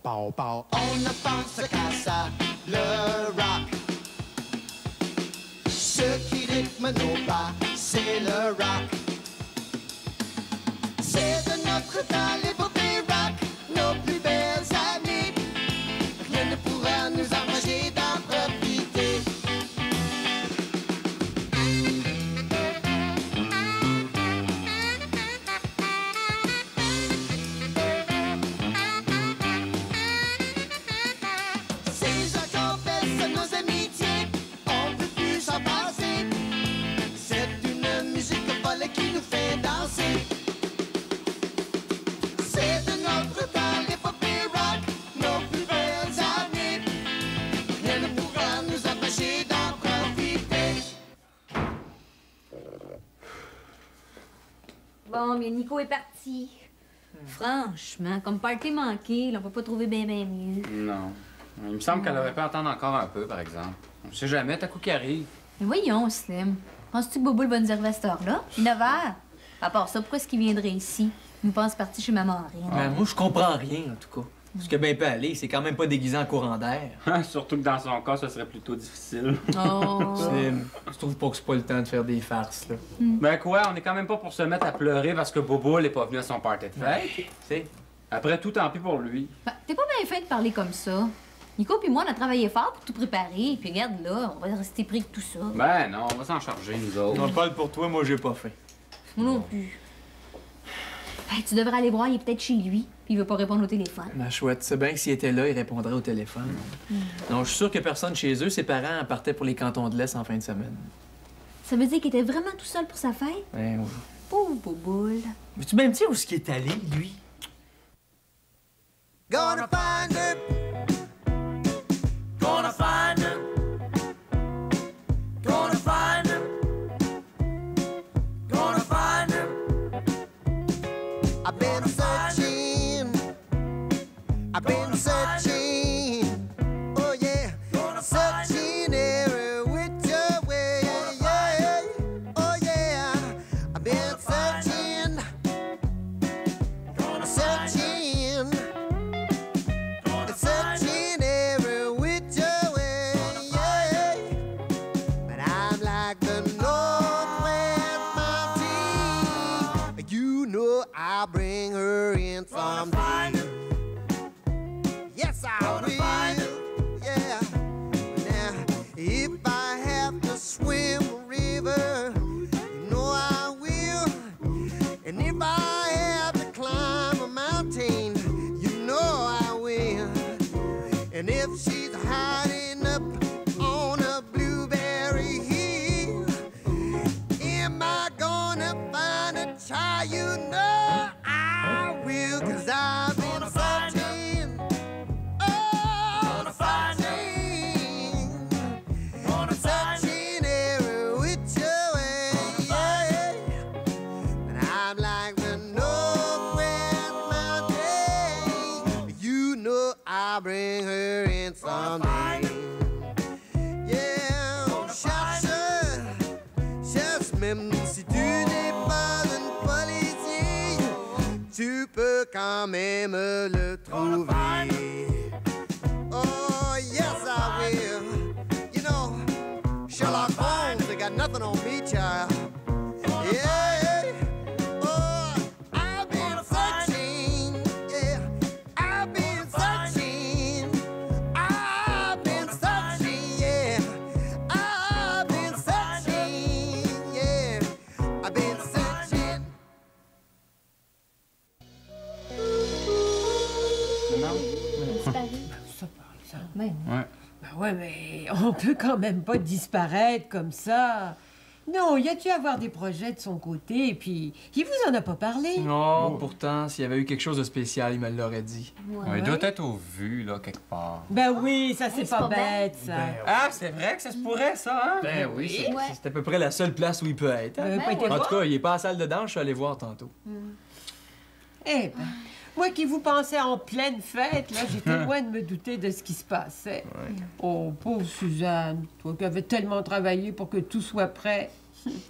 pow, pow. On ne pense qu'à ça, le rock. Ce qui rythme nos pas, c'est le rock. C'est de notre temps l'épopée rock, nos plus belles années. Rien ne pourra nous empêcher d'en profiter. Ces heures qu'on fait nos amitiés, on peut plus s'en passer. C'est une musique folle qui nous fait danser. C'est de notre temps l'épopée rock, nos plus belles années. Rien ne pourra nous empêcher d'en profiter. Bon, mais Nico est parti. Franchement, comme party manqué, là, on peut pas trouver bien mieux. Non. Il me semble qu'elle aurait pu attendre encore un peu, par exemple. On sait jamais, t'as coup qui arrive. Mais voyons, Slim. Penses-tu que Bobo va nous arriver à cette heure-là? 9h? À part ça, pourquoi est-ce qu'il viendrait ici? Il nous pense parti chez maman Marine. Ben, moi, je comprends rien, en tout cas. Ce que bien peut aller, c'est quand même pas déguisé en courant d'air. Surtout que dans son cas, ce serait plutôt difficile. Oh! Slim, je trouve pas que c'est pas le temps de faire des farces, là. Ben quoi, on est quand même pas pour se mettre à pleurer parce que Bobo n'est pas venu à son party de fête. Tu sais. Après tout, tant pis pour lui. Ben, t'es pas bien fait de parler comme ça. Nico puis moi, on a travaillé fort pour tout préparer. Puis regarde là, on va rester pris de tout ça. Ben non, on va s'en charger, nous autres. On parle pour toi, moi, j'ai pas faim. Moi non plus. Hey, tu devrais aller voir, il est peut-être chez lui. Puis il veut pas répondre au téléphone. Ma chouette, tu sais bien que s'il était là, il répondrait au téléphone. Non, je suis sûr que personne chez eux, ses parents partaient pour les cantons de l'Est en fin de semaine. Ça veut dire qu'il était vraiment tout seul pour sa fête? Ben oui. Pauvre Boboule. Veux-tu même dire où est-ce qu'il est allé, lui? Gonna find her. Gonna find her. Gonna find her. Gonna find her. I've been searching. I've been searching. Oh yeah. Searching every which way. Yeah. Oh yeah. I've been searching. Searching. Searching every which way, yeah. But I'm like the Northwest Mountain. You know I'll bring her in someday. Yes, I will. Yeah. Now, if I have to swim a river, you know I will. And if I have to climb a mountain, you know I will. And if she's hiding up on a blueberry hill, am I gonna find a child? You know I will, 'cause I've been searching. Oh, searching. Searching every which way, yeah. And I'm like the Northwest Mountain. You know I'll bring her in someday. Yeah, cherche même si tu n'es pas une policier, tu peux quand même le trouver. Oh, yes, I will. You know, Sherlock Holmes, they got nothing on me, child. Yeah. Oh, I've been searching. Yeah. I've been searching. I've been searching. Yeah. I've been searching. Yeah. I've been searching. Non? Ben, Ouais. Ben ouais, mais on peut quand même pas disparaître comme ça. Non, il a dû avoir des projets de son côté, et puis il vous en a pas parlé. Non, pourtant, s'il y avait eu quelque chose de spécial, il me l'aurait dit. Ouais, il doit être au vu, là, quelque part. Ben oui, ça c'est c'est pas pas bête, ça. Ben, Ah, c'est vrai que ça se pourrait, ça, hein? Ben oui, c'est Ouais. c'est à peu près la seule place où il peut être. hein. Pas été En voir? tout cas, il est pas à la salle de danse, je suis allé voir tantôt. Eh ben, moi qui vous pensais en pleine fête, là, j'étais loin de me douter de ce qui se passait. Oh, pauvre Suzanne, toi qui avais tellement travaillé pour que tout soit prêt.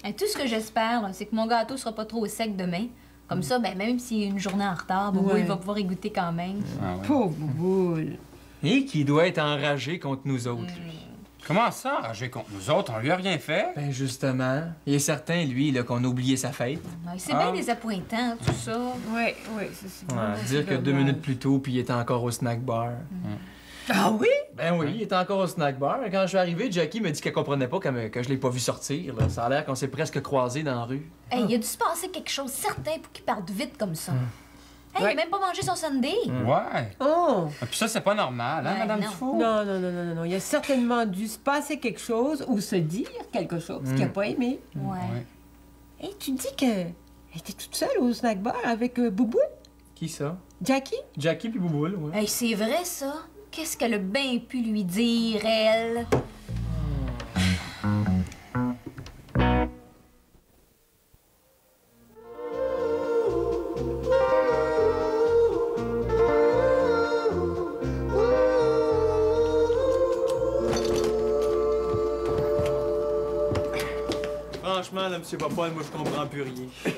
Et tout ce que j'espère, là, c'est que mon gâteau sera pas trop sec demain. Comme ça, ben, même s'il y a une journée en retard, Bobo, Ouais. il va pouvoir y goûter quand même. Ah ouais. Pauvre boule. Et qui doit être enragé contre nous autres. lui. Comment ça, enragé contre nous autres? On lui a rien fait? Ben justement, il est certain, lui, là, qu'on a oublié sa fête. Ouais, c'est Ah. bien désappointant, tout ça. Ouais, ça c'est Ouais, vraiment dire que 2 dommage. minutes plus tôt, puis il était encore au snack bar. Ah oui? Ben oui, il était encore au snack bar. Quand je suis arrivé, Jackie m'a dit qu'elle comprenait pas que je l'ai pas vu sortir. Là. Ça a l'air qu'on s'est presque croisés dans la rue. Hey, il a dû se passer quelque chose certain pour qu'il parte vite comme ça. Hey, Ouais. il a même pas mangé son sundae. Ouais. Oh! Et puis ça, c'est pas normal, hein, Ouais, Madame non. Dufault? Non. Il a certainement dû se passer quelque chose ou se dire quelque chose qu'il n'a pas aimé. Ouais. Et tu dis qu'elle était toute seule au snack bar avec Boubou? Qui ça? Jackie? Jackie puis Bouboule, ouais. Hey, c'est vrai, ça. Qu'est-ce qu'elle a bien pu lui dire, elle? Franchement, là, M. Popol, moi, je comprends plus rien. Il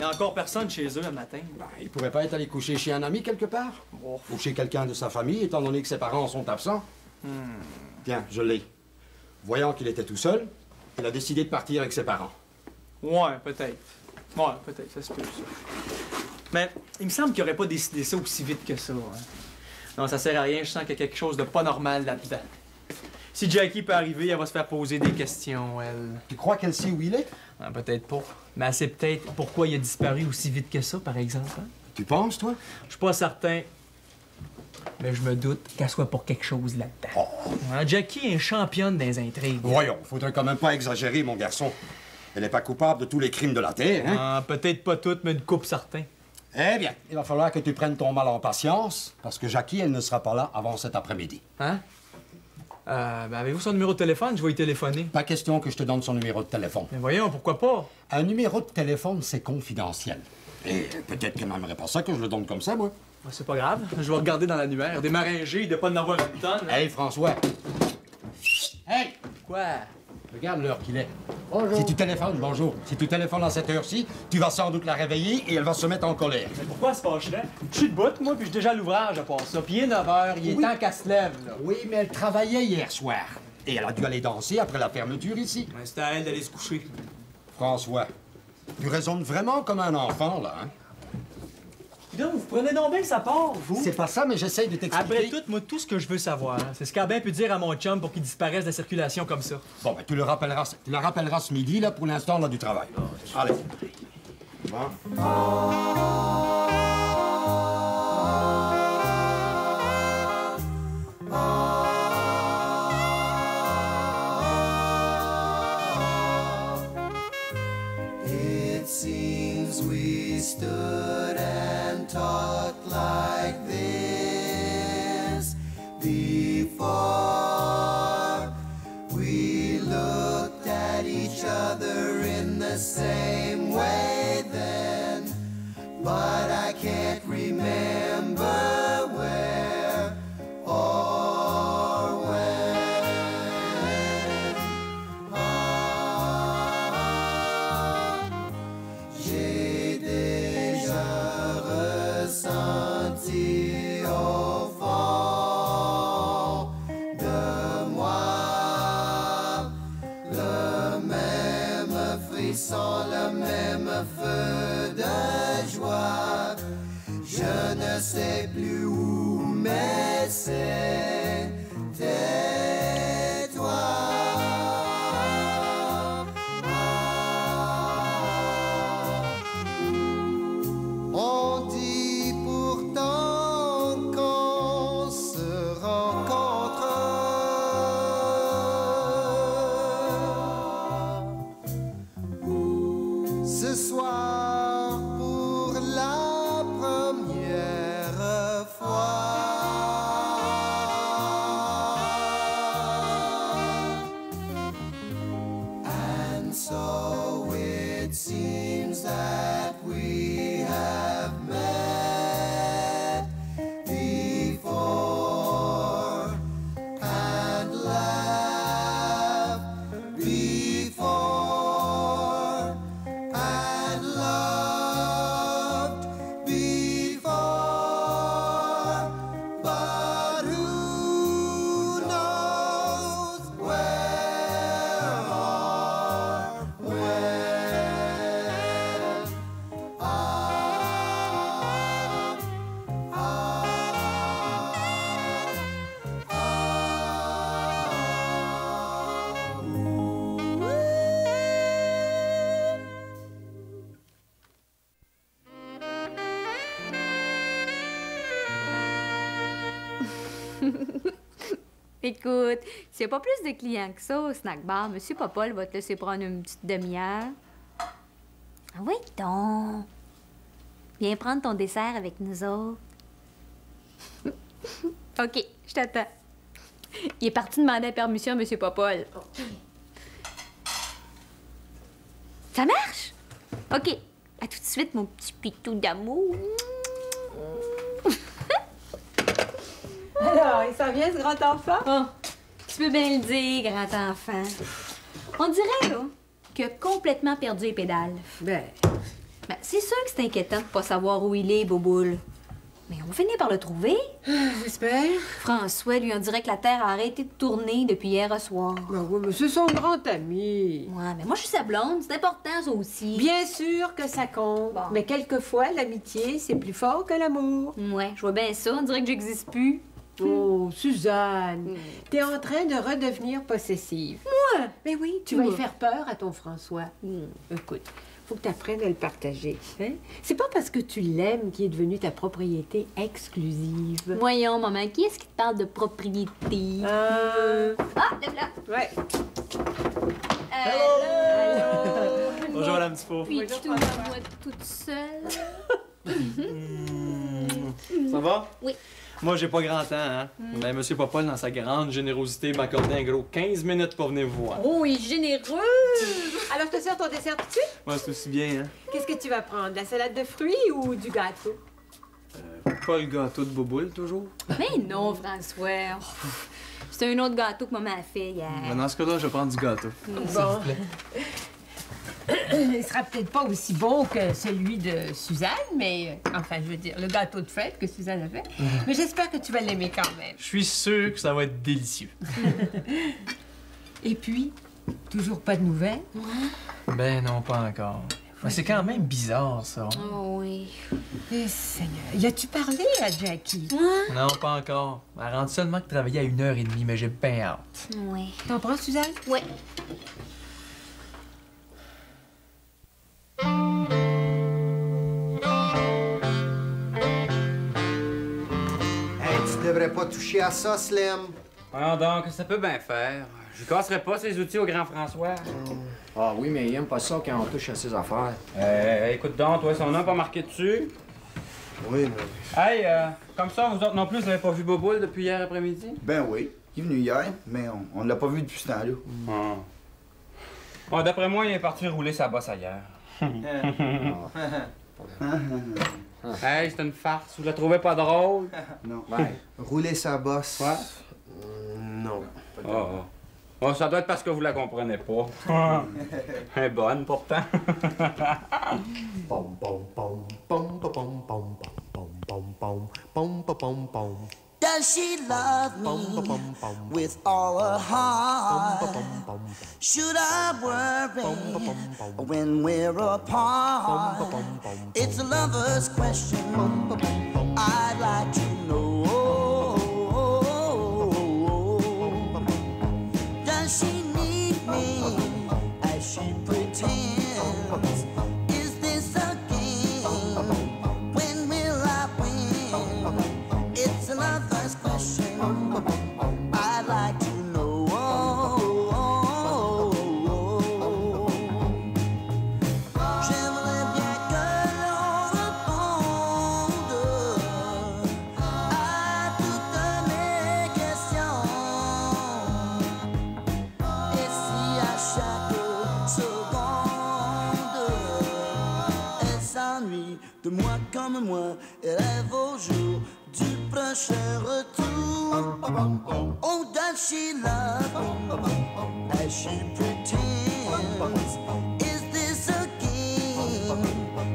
y a encore personne chez eux le matin. Il pourrait pas être allé coucher chez un ami quelque part? Ou chez quelqu'un de sa famille, étant donné que ses parents sont absents? Tiens, je l'ai. Voyant qu'il était tout seul, il a décidé de partir avec ses parents. Ouais, peut-être. Ouais, peut-être, ça se peut, ça. Mais il me semble qu'il aurait pas décidé ça aussi vite que ça. Hein. Non, ça sert à rien, je sens qu'il y a quelque chose de pas normal là-dedans. Si Jackie peut arriver, elle va se faire poser des questions, elle. Tu crois qu'elle sait où il est? Ah, peut-être pas. Mais elle sait peut-être pourquoi il a disparu aussi vite que ça, par exemple. Hein? Tu penses, toi? Je suis pas certain. Mais je me doute qu'elle soit pour quelque chose là-dedans. Hein, Jackie est championne des intrigues. Voyons, faudrait quand même pas exagérer, mon garçon. Elle n'est pas coupable de tous les crimes de la Terre, hein? Ah, peut-être pas toutes, mais une coupe certain. Eh bien, il va falloir que tu prennes ton mal en patience, parce que Jackie, elle ne sera pas là avant cet après-midi. Hein? Ben avez-vous son numéro de téléphone? Je vais y téléphoner. Pas question que je te donne son numéro de téléphone. Mais voyons, pourquoi pas? Un numéro de téléphone, c'est confidentiel. Et peut-être qu'elle n'aimerait pas ça que je le donne comme ça, moi. Ben, c'est pas grave. Je vais regarder dans l'annuaire. Des maringers, de pas en avoir une tonne. hein. Hey, François! Hey! Quoi? Regarde l'heure qu'il est. Bonjour. Si tu téléphones, bonjour. Si tu téléphones à cette heure-ci, tu vas sans doute la réveiller et elle va se mettre en colère. Mais pourquoi elle se fâcherait? Je suis debout, moi, puis je suis déjà à l'ouvrage à part ça. Puis il est 9h, il est temps qu'elle se lève, là. Oui, mais elle travaillait hier soir. Et elle a dû aller danser après la fermeture ici. Ben, c'est à elle d'aller se coucher. François, tu raisonnes vraiment comme un enfant, là, hein? Donc, vous prenez donc bien sa part, vous? C'est pas ça, mais j'essaye de t'expliquer. Après tout, moi, tout ce que je veux savoir, c'est ce qu'elle a bien pu dire à mon chum pour qu'il disparaisse de la circulation comme ça. Bon, ben, tu le rappelleras ce midi, là, pour l'instant, là, du travail. Allez. Bon. It seems we stood and talked like this before. We looked at each other in the same way then, but I can't remember where or when. J'ai déjà ressenti au fond de moi le même frisson, le même feu de joie. Je ne sais plus où, mais c'était toi. On dit pourtant qu'on se rencontre. Ce soir pour la première fois. And so it seems that we have met before and laughed before and loved Écoute, s'il n'y a pas plus de clients que ça au snack bar, M. Popol va te laisser prendre une petite demi-heure. Ah oui, donc. Viens prendre ton dessert avec nous autres. OK, je t'attends. Il est parti demander la permission à M. Popol. Ça marche? OK. À tout de suite, mon petit pitou d'amour. Alors, il s'en vient, ce grand enfant? Oh, tu peux bien le dire, grand enfant. On dirait, là, qu'il a complètement perdu les pédales. Ben, C'est sûr que c'est inquiétant de pas savoir où il est, Boboule. Mais on finit par le trouver. j'espère. François, lui, on dirait que la Terre a arrêté de tourner depuis hier au soir. Ben oui, mais c'est son grand ami. Ouais, mais moi, je suis sa blonde. C'est important, ça aussi. Bien sûr que ça compte. Bon. Mais quelquefois, l'amitié, c'est plus fort que l'amour. Ouais, je vois bien ça. On dirait que j'existe plus. Oh, Suzanne, t'es en train de redevenir possessive. Moi? Mais oui, tu vas Moi. y faire peur à ton François. Écoute, faut que tu apprennes à le partager. Hein? C'est pas parce que tu l'aimes qu'il est devenu ta propriété exclusive. Voyons, maman, qui est-ce qui te parle de propriété? Ah, le voilà. Ouais. Allô? Bonjour, Madame Dufault. Puis tout à moi toute seule. Ça va? Oui. Moi, j'ai pas grand temps, hein. Mais Monsieur Popol, dans sa grande générosité, m'a accordé un gros 15 minutes pour venir vous voir. Oh, il est généreux! Alors, je te sers ton dessert tout de suite? Ouais, c'est aussi bien, hein. Qu'est-ce que tu vas prendre? De la salade de fruits ou du gâteau? Pas le gâteau de Boboule, toujours. Mais non, François. Oh, c'est un autre gâteau que maman a fait hier. Mais dans ce cas-là, je vais prendre du gâteau. Bon. Il sera peut-être pas aussi bon que celui de Suzanne, mais enfin, je veux dire, le gâteau de fête que Suzanne a fait. Mais j'espère que tu vas l'aimer quand même. Je suis sûr que ça va être délicieux. Et puis, toujours pas de nouvelles? Ben non, pas encore. Mais c'est quand même bizarre, ça. Oh oui. Eh, Seigneur, y as-tu parlé à Jackie? Non, pas encore. Elle a rendu seulement que travailler à 1h30, mais j'ai bien hâte. Oui. T'en prends, Suzanne? Oui. Hey, tu devrais pas toucher à ça, Slim. Voyons donc, ça peut bien faire. Je casserai pas ses outils au grand François. Ah oui, mais il aime pas ça quand on touche à ses affaires. Écoute donc, toi, son nom pas marqué dessus. Oui, mais... Hey, comme ça, vous autres non plus, vous avez pas vu Boboule depuis hier après-midi? Ben oui, il est venu hier, mais on ne l'a pas vu depuis ce temps-là. Ah. Bon, d'après moi, il est parti rouler sa bosse ailleurs. Hey, c'est une farce. Vous la trouvez pas drôle? Non. Ben, Rouler sa bosse. ouais. Non. Oh, ça doit être parce que vous la comprenez pas. Elle est bonne, pourtant. Pom, pom, pom, pom, pom, pom, pom, pom, pom, pom, pom, pom, pom, pom. Does she love me with all her heart? Should I worry when we're apart? It's a lover's question I'd like to know. Does she need me as she pretends? Is this a game? When will I win? It's a lover's question I'd like to know. J'aimerais bien que l'on réponde à toutes mes questions. Et si à chaque seconde elle s'ennuie de moi comme moi, elle rêve au jour du prochain retour. Oh, does she love me as she pretends? Is this a game?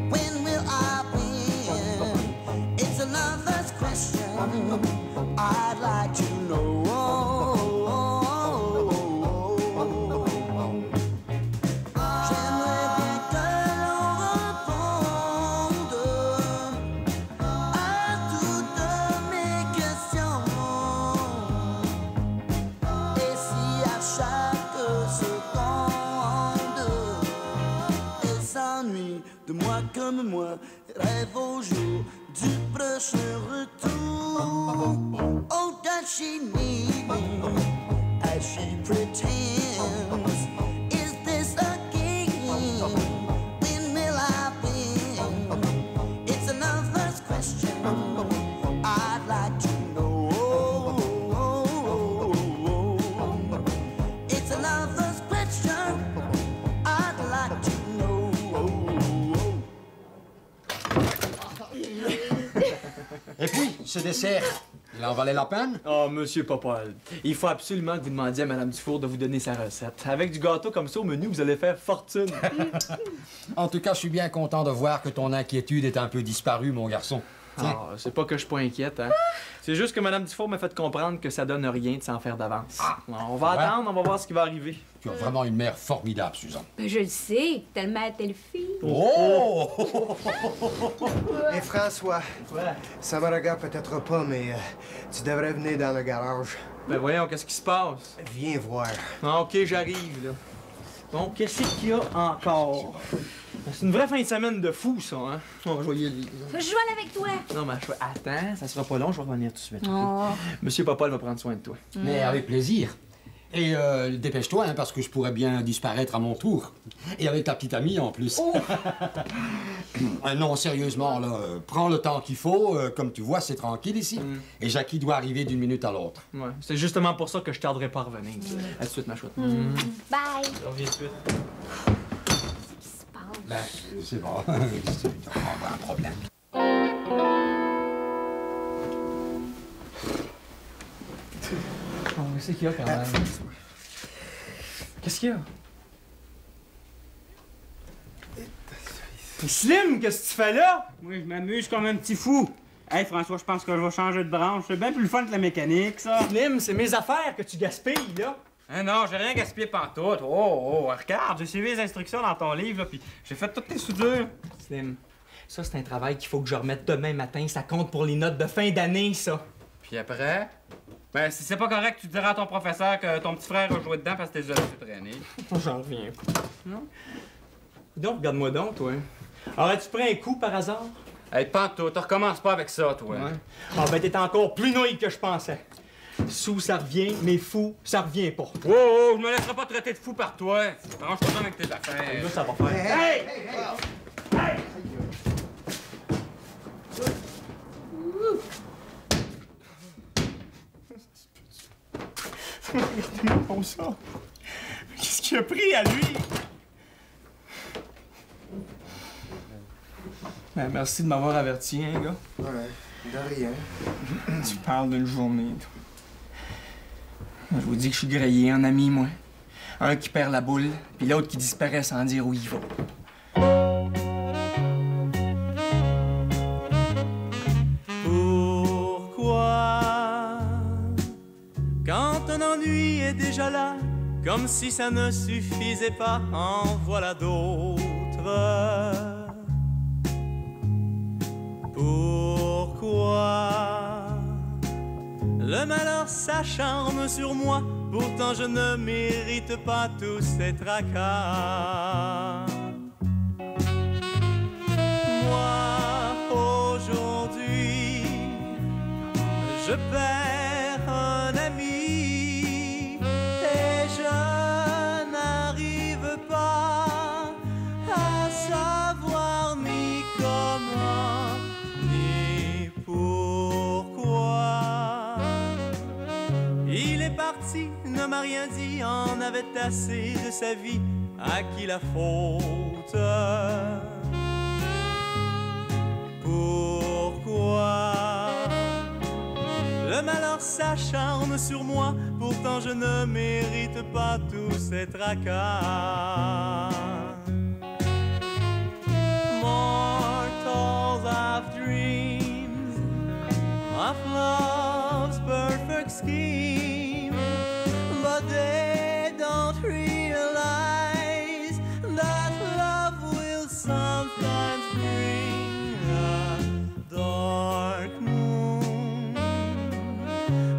When will I win? It's a lover's question I'd like to know. J'aimerais bien que l'on réponde à toutes mes questions. Et si à chaque seconde elle s'ennuie de moi comme moi, rêve au jour du prochain retour. Oh, does she need me as she pretends? Is this a game? When will I win? It's another question I'd like to know. It's another question I'd like to know. Et puis, ce dessert, il en valait la peine? Oh, Monsieur Popol, il faut absolument que vous demandiez à Madame Dufour de vous donner sa recette. Avec du gâteau comme ça au menu, vous allez faire fortune. En tout cas, je suis bien content de voir que ton inquiétude est un peu disparue, mon garçon. Tiens. Ah, c'est pas que je suis pas inquiète, hein. C'est juste que Madame Dufour m'a fait comprendre que ça donne rien de s'en faire d'avance. On va attendre, on va voir ce qui va arriver. Tu as vraiment une mère formidable, Suzanne. Ben, je le sais, tellement telle fille. Oh! Hé, François, ça me regarde peut-être pas, mais tu devrais venir dans le garage. Ben voyons, qu'est-ce qui se passe? Viens voir. Ah, OK, j'arrive, là. Bon, qu'est-ce qu'il y a encore? C'est une vraie fin de semaine de fou, ça, hein? Oh, je vais y aller. Je vais aller avec toi. Non, mais attends, ça sera pas long, je vais revenir tout de suite. Oh. Monsieur Popol va prendre soin de toi. Mais avec plaisir. Et dépêche-toi, hein, parce que je pourrais bien disparaître à mon tour. Et avec ta petite amie, en plus. Oh. Non, sérieusement, là, prends le temps qu'il faut. Comme tu vois, c'est tranquille ici. Et Jackie doit arriver d'une minute à l'autre. Ouais, c'est justement pour ça que je tarderai pas à revenir. À tout de suite, ma chouette. Bye. Je reviens tout de suite. Ben, c'est bon. C'est un problème. Oh, qu'est-ce qu'il y a quand même? Qu'est-ce qu'il y a? Slim, qu'est-ce que tu fais là? Oui, je m'amuse comme un petit fou. Hey, François, je pense que je vais changer de branche. C'est bien plus le fun que la mécanique, ça. Slim, c'est mes affaires que tu gaspilles, là. Hein, non, j'ai rien gaspillé pantoute. Oh, regarde, j'ai suivi les instructions dans ton livre, là, puis j'ai fait toutes tes soudures. Slim, ça, c'est un travail qu'il faut que je remette demain matin. Ça compte pour les notes de fin d'année, ça. Puis après? Ben, si c'est pas correct, tu diras à ton professeur que ton petit frère a joué dedans parce que t'es déjà fait traîner. J'en reviens pas. Non? Donc, regarde-moi donc, toi. Aurais-tu pris un coup par hasard? Hey, pantoute, recommence pas avec ça, toi. Ouais. Ah, ben, t'es encore plus naïf que je pensais. Sous, ça revient, mais fou, ça revient pas. Oh, je me laisserai pas traiter de fou par toi. Range-toi avec tes affaires. Là, ça va faire. Hey! Regardez-moi comme ça. Qu'est-ce qu'il a pris à lui? Ben, merci de m'avoir averti, hein, gars. Ouais, de rien. Tu parles d'une journée, toi. Je vous dis que je suis grillé en ami, moi. Un qui perd la boule, puis l'autre qui disparaît sans dire où il va. Pourquoi, quand un ennui est déjà là, comme si ça ne suffisait pas, en voilà d'autres. Pourquoi le malheur s'acharne sur moi, pourtant je ne mérite pas tous ces tracas. Moi, aujourd'hui, je perds un ami et je n'arrive pas à savoir ni comment ni pourquoi. Il est parti, ne m'a rien dit, en avait assez de sa vie, à qui la faute? Pourquoi le malheur s'acharne sur moi, pourtant je ne mérite pas tous ces tracas. Mortals have dreams of love's perfect scheme, but they don't realize that love will sometimes bring a dark moon.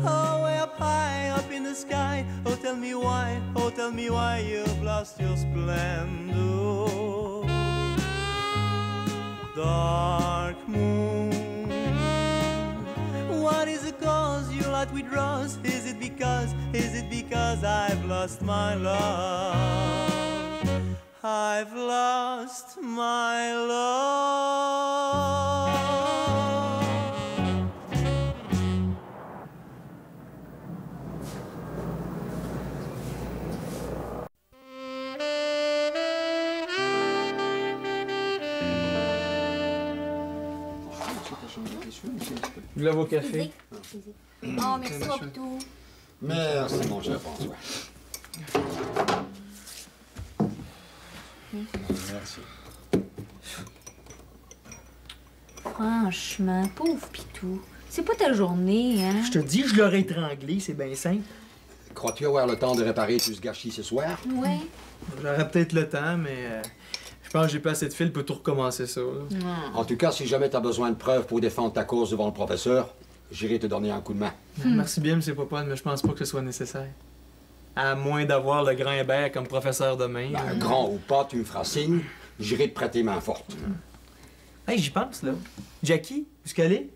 Oh, way up high, up in the sky, oh tell me why you've lost your splendor. Dark moon. draws? Is it because I've lost my love? I've lost my love. Je lave au café. Oh, merci, mon Pitou. Merci, mon cher François. Merci. Franchement, pauvre Pitou. C'est pas ta journée, hein? Je te dis, je l'aurais étranglé, c'est bien simple. Crois-tu avoir le temps de réparer tout ce gâchis ce soir? Ouais. J'aurais peut-être le temps, mais je pense que j'ai pas assez de fil pour tout recommencer ça. Là. En tout cas, si jamais t'as besoin de preuves pour défendre ta cause devant le professeur, j'irai te donner un coup de main. Merci bien, M. Popol, mais je pense pas que ce soit nécessaire. À moins d'avoir le grand Hébert comme professeur demain. Ben, grand ou pas, tu me feras signe, j'irai te prêter main forte. Hey, j'y pense, là. Jackie, où est-ce qu'elle est?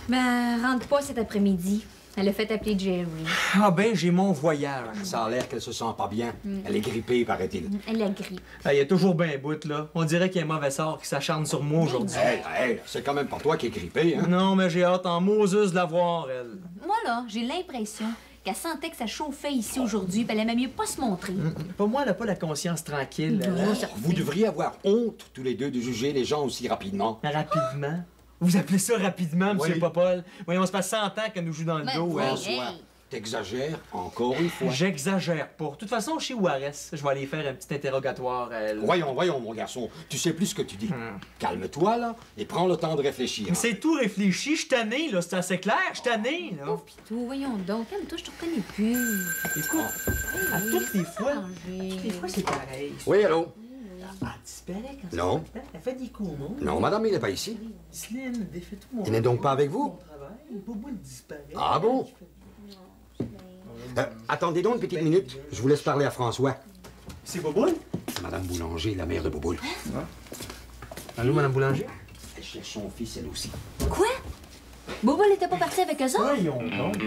Ben, rentre pas cet après-midi. Elle a fait appeler Jerry. Ah ben, j'ai mon voyage. Ça a l'air qu'elle se sent pas bien. Elle est grippée, paraît-il. Elle a grippe. Il est toujours bien bout, là. On dirait qu'il y a un mauvais sort qui s'acharne sur moi aujourd'hui. Hey, c'est quand même pas toi qui es grippé, hein? Non, mais j'ai hâte en Moses de la voir, elle. Moi, là, j'ai l'impression qu'elle sentait que ça chauffait ici aujourd'hui, puis elle aimait mieux pas se montrer. Pas moi, elle a pas la conscience tranquille. Vous devriez avoir honte, tous les deux, de juger les gens aussi rapidement. Rapidement? Vous appelez ça rapidement, Oui. M. Popol? Voyons, ça fait 100 ans qu'elle nous joue dans le Ben, dos. oui. Hein. François, t'exagères encore une fois. J'exagère pas. De toute façon, chez Juarez, je vais aller faire un petit interrogatoire à elle. Voyons, mon garçon, tu sais plus ce que tu dis. Calme-toi, là, et prends le temps de réfléchir. Mais c'est tout réfléchi, je suis tanné, là, c'est assez clair, je suis tanné, là. Pauvre Pitou, voyons donc. Calme-toi, je te reconnais plus. Écoute, à toutes les fois, Changer. c'est pareil. Oui, allô? Elle disparaît quand Non. Elle fait des coups, non? Non, madame, il n'est pas ici. Slim, défait tout mon... Il n'est donc pas avec vous? Mon travail, Bobo, il disparaît. Ah bon? Attendez donc une petite minute. Je vous laisse parler à François. C'est Boboul? C'est madame Boulanger, la mère de Boboul. Allô, Madame Boulanger? Elle cherche son fils, elle aussi. Quoi? Bobo n'était pas parti avec eux autres? Voyons donc.